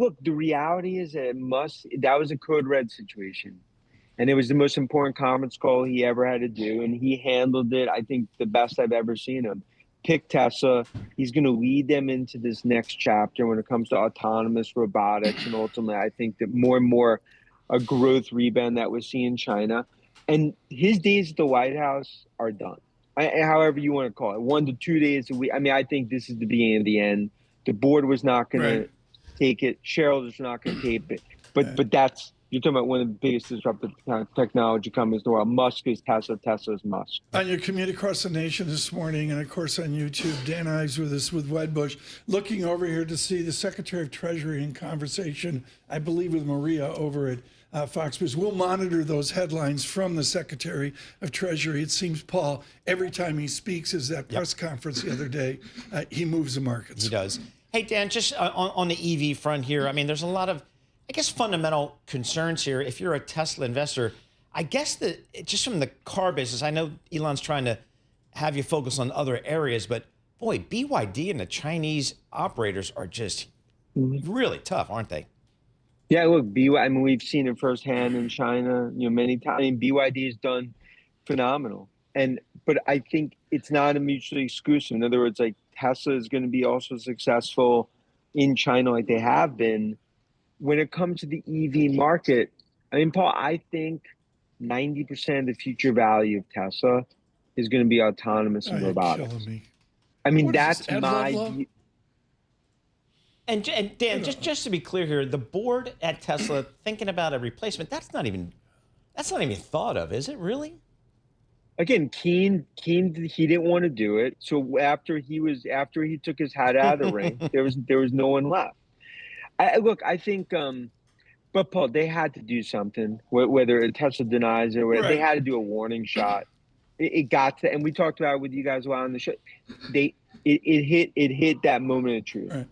Look, the reality is that that was a code red situation. And it was the most important conference call he ever had to do. And he handled it, I think, the best I've ever seen him. Pick Tesla. He's going to lead them into this next chapter when it comes to autonomous robotics. And ultimately, I think that more and more a growth rebound that we're seeing in China. And his days at the White House are done. However you want to call it, 1 to 2 days a week. I mean, I think this is the beginning of the end. The board was not going to take it. Shareholders are not going to take it. But that's, you're talking about one of the biggest disruptive technology companies in the world. Musk is Tesla, Tesla is Musk. On your commute across the nation this morning, and of course on YouTube, Dan Ives with us with Wedbush, looking over here to see the Secretary of Treasury in conversation, I believe with Maria over at Fox News. We'll monitor those headlines from the Secretary of Treasury. It seems, Paul, every time he speaks, is that press conference the other day, he moves the markets. He does. Hey, Dan, just on the EV front here, I mean, there's a lot of, I guess, fundamental concerns here. If you're a Tesla investor, I guess that just from the car business, I know Elon's trying to have you focus on other areas, but boy, BYD and the Chinese operators are just really tough, aren't they? Yeah, look, I mean, we've seen it firsthand in China, many times. I mean, BYD has done phenomenal. But I think it's not a mutually exclusive. In other words, like Tesla is going to be also successful in China like they have been. When it comes to the EV market, I mean, Paul, I think 90% of the future value of Tesla is going to be autonomous and robotics. I mean, that's my view. And Dan, just to be clear here, the board at Tesla thinking about a replacement, that's not even thought of, is it really? Again, Keene, he didn't want to do it. So after he took his hat out of the ring, there was no one left. Look, I think, but Paul, they had to do something. Whether Tesla denies it, or they had to do a warning shot. It got to, and we talked about it with you guys while on the show. It hit that moment of truth.